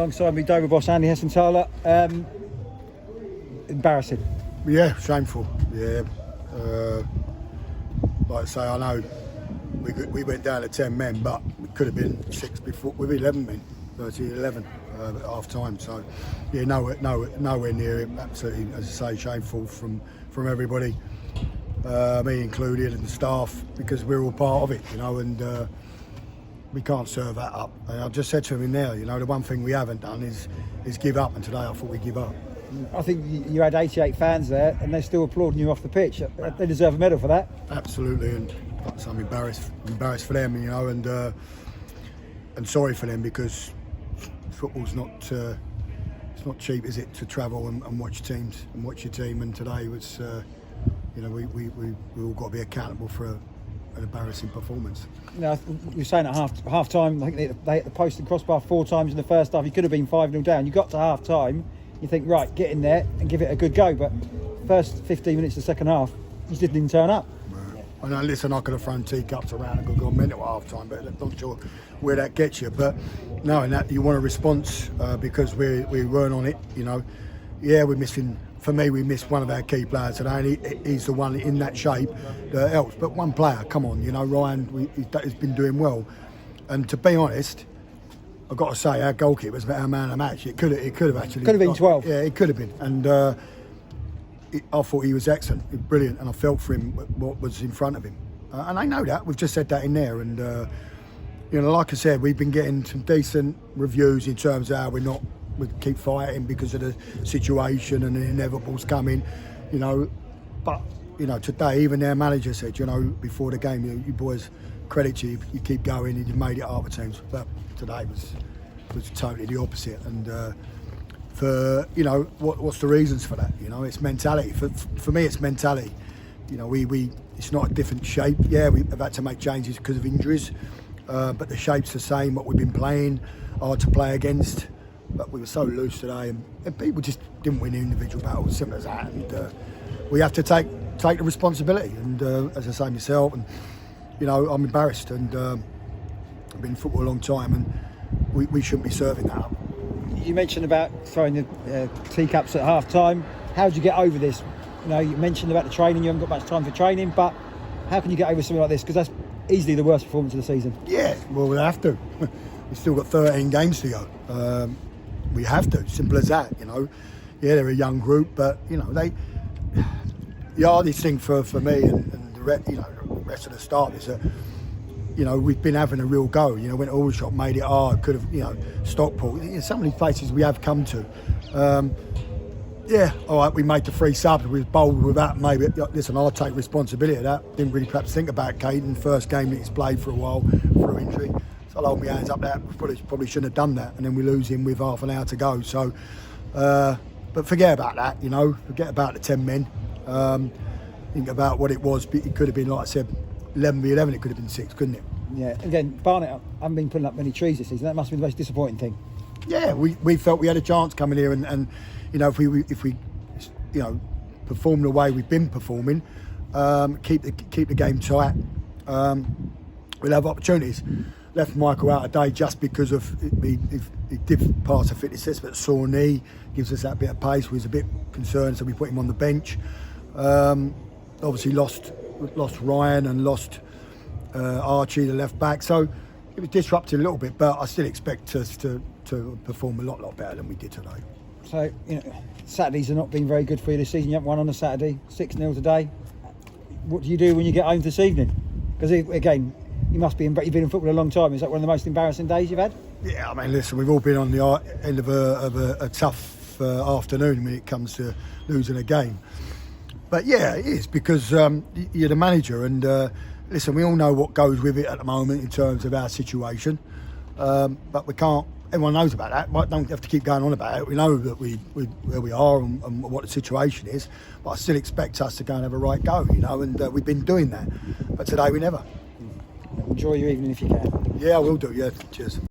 Alongside me, Dover boss Andy Hessenthaler. Embarrassing. Yeah, shameful. Yeah, like I say, I know we went down to 10 men, but we could have been 6 before with 11 men, 11 at half time. So yeah, nowhere near it. Absolutely, as I say, shameful from everybody, me included, and the staff, because we're all part of it, and we can't serve that up. And I just said to him in there, the one thing we haven't done is give up, and today I thought we'd give up. I think you had 88 fans there, and they're still applauding you off the pitch. They deserve a medal for that. Absolutely, and I'm embarrassed for them, and sorry for them, because football's not it's not cheap, is it, to travel and watch teams and watch your team. And today was, we all got to be accountable for an embarrassing performance. You were saying at half time, I think they hit the post and crossbar 4 times in the first half. You could have been 5-0 down. You got to half time, you think, right, get in there and give it a good go. But first 15 minutes of the second half, you just didn't even turn up. I know, listen, I could have thrown teacups around and gone mental at half time, but I'm not sure where that gets you. But knowing that you want a response, because we weren't on it, Yeah, we're missing. For me, we missed one of our key players today, and he's the one in that shape that helps. But one player, come on, Ryan, he's been doing well. And to be honest, I've got to say, our goalkeeper was our man of the match. It could have actually. Could have been 12. Yeah, it could have been. And I thought he was excellent, brilliant, and I felt for him what was in front of him. And I know that. We've just said that in there. And, like I said, we've been getting some decent reviews in terms of how we keep fighting because of the situation and the inevitables coming, But, today, even their manager said, before the game, you boys, credit to you, you keep going and you've made it half the teams. But today was totally the opposite. And what's the reasons for that? It's mentality. For me, it's mentality. It's not a different shape. Yeah, we've had to make changes because of injuries, but the shape's the same. What we've been playing, hard to play against. But we were so loose today, and people just didn't win individual battles. Simple as that. And we have to take the responsibility. And as I say myself, and I'm embarrassed. And I've been in football a long time, and we shouldn't be serving that up. You mentioned about throwing the teacups at half time. How did you get over this? You mentioned about the training. You haven't got much time for training, but how can you get over something like this? Because that's easily the worst performance of the season. Yeah, well, we have to. We've still got 13 games to go. We have to. Simple as that. Yeah, they're a young group, but the hardest thing for me and the rest of the staff is that we've been having a real go. Went to Aldershot, made it hard. Could have Stockport. Some of these places we have come to. Yeah, all right. We made the 3 subs. We was bold with that. Maybe listen, I'll take responsibility of that. Didn't really perhaps think about Caden. First game that he's played for a while through injury. So I'll hold my hands up there. Probably shouldn't have done that, and then we lose him with half an hour to go. So, but forget about that. Forget about the 10 men. Think about what it was. It could have been, like I said, 11v11. It could have been 6, couldn't it? Yeah. Again, Barnet haven't been putting up many trees this season. That must have been the most disappointing thing. Yeah, we felt we had a chance coming here, and if we perform the way we've been performing, keep the game tight, we'll have opportunities. Left Michael out today just because of he did pass a fitness test, but sore knee gives us that bit of pace. We was a bit concerned, so we put him on the bench. Obviously lost Ryan and lost Archie, the left back, so it was disrupted a little bit. But I still expect us to perform a lot better than we did today. So Saturdays have not been very good for you this season. You haven't won on a Saturday, 6-0 today. What do you do when you get home this evening? Because again, you've been in football a long time. Is that one of the most embarrassing days you've had? Yeah, I mean, listen, we've all been on the end of a tough afternoon when it comes to losing a game. But yeah, it is, because you're the manager, and listen, we all know what goes with it at the moment in terms of our situation. But we can't. Everyone knows about that. We don't have to keep going on about it. We know that where we are and what the situation is. But I still expect us to go and have a right go, and we've been doing that. But today we never. Enjoy your evening if you can. Yeah, I will do. Yeah, cheers.